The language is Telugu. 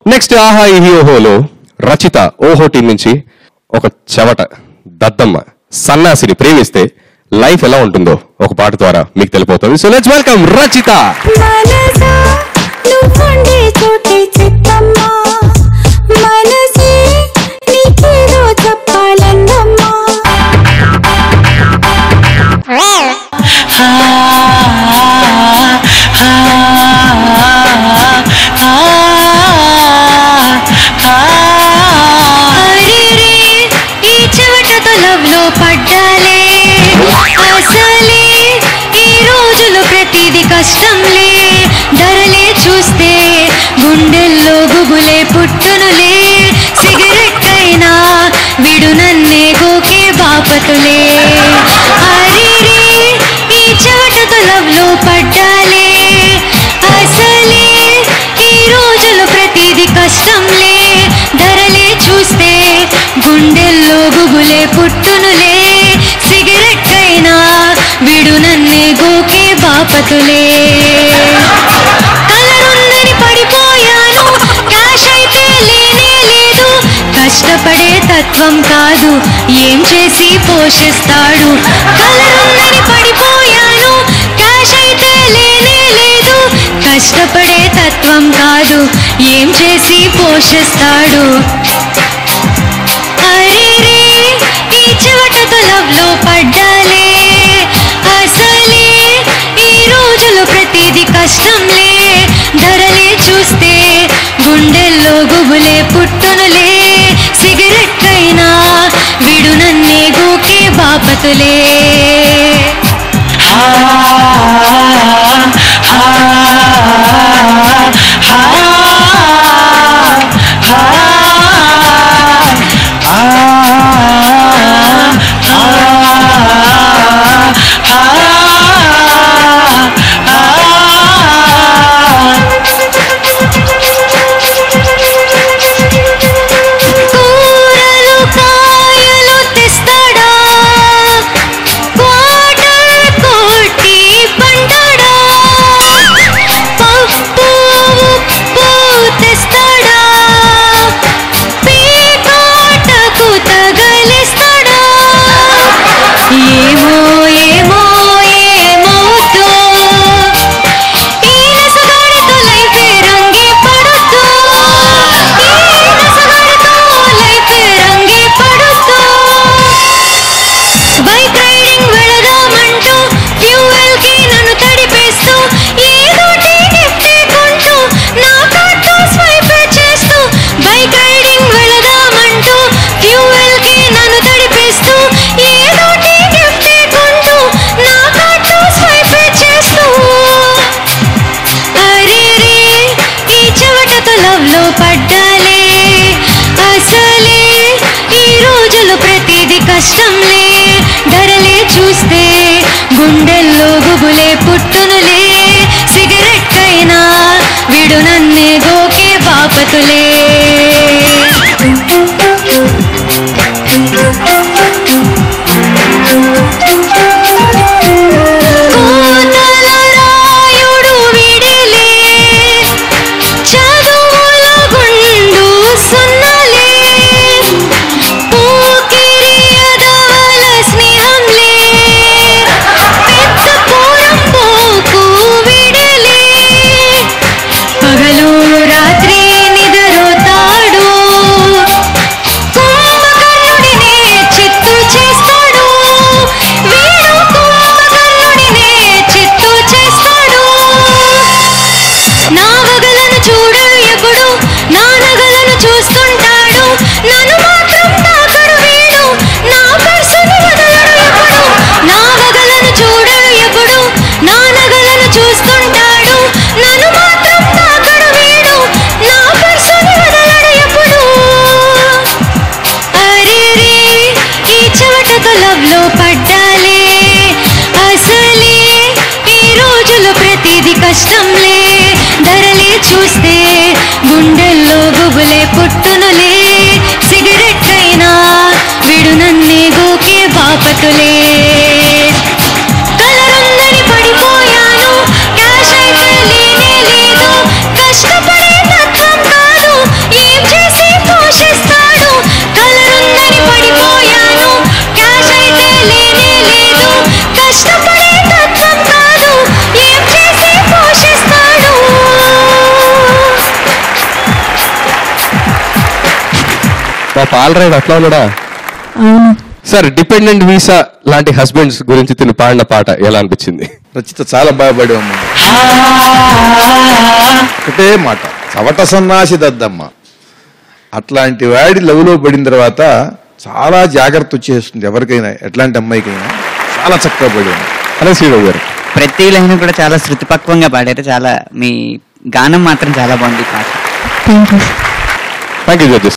నెక్స్ట్ ఆహా ఈ ఓహోలో రచిత ఓహో టీం నుంచి ఒక చెవట దద్దమ్మ సన్నాసిని ప్రేమిస్తే లైఫ్ ఎలా ఉంటుందో ఒక పాట ద్వారా మీకు తెలిపోతుంది. So let's welcome Rachita. కష్టంలే ధరలే చూస్తే గుండెల్లో గుబులే పుట్టునులే సిగరెట్ అయినా విడు నన్నే గోకే బాపతులే అరేరే ఈ చెవటతో లవ్ లో పడ్డాలే అసలే ఈ రోజులు ప్రతిది కష్టంలే ధరలే చూస్తే గుండెల్లో గుబులే పుట్టునులే సిగరెట్ అయినా విడు నన్నే గోకే బాపతులే కలరుందని పడిపోయాను క్యాష్ అయితే లేనే లేదు కష్టపడే తత్వం కాదు ఏం చేసి పోషిస్తాడు కలరుందని పడిపోయాను క్యాష్ అయితే లేనే లేదు కష్టపడే తత్వం కాదు ఏం చేసి పోషిస్తాడు అరేరే ఈ చెవటతో లవ్ లో పడ్డాలే అసలే ఈ రోజులు ప్రతిది కష్టంలే ధరలే చూస్తే గుండెల్లో గుబులే పుట్టునులే సిగరెట్ అయినా విడు నన్నే గోకే బాపతులే కష్టంలే ధరలే చూస్తే గుండెల్లో గుబులే పుట్టునులే సిగరెట్ అయినా విడు నన్నే గోకే బాపతులే కష్టంలే ధరలే చూస్తే గుండెల్లో గుబులే పుట్టునులే సిగరెట్ అయినా విడు నన్నే గోకే బాపతులే కలరుందని పడిపోయాను క్యాష్ అయితే లేనే లేదు కష్టపడే తత్వం కాదు మా పాలరాయుడు అట్లా ఉన్నాడా? సార్, డిపెండెంట్ వీసా లాంటి హస్బెండ్స్ గురించి తిని పాడిన పాట ఎలా అనిపించింది? రచిత చాలా బాగుపడి అమ్మ. ఒకటే మాట, చవట సన్నాసి దద్దమ్మ. అట్లాంటి వాడి లవ్లో పడిన తర్వాత చాలా జాగ్రత్త వచ్చేస్తుంది ఎవరికైనా, ఎట్లాంటి అమ్మాయికైనా. చాలా చక్కగా పడి ఉంది. అదే శ్రీరావు గారు, ప్రతి లైన్ కూడా చాలా శృతిపక్వంగా పాడారు. చాలా మీ గానం మాత్రం చాలా బాగుంది పాట. Thank you judges.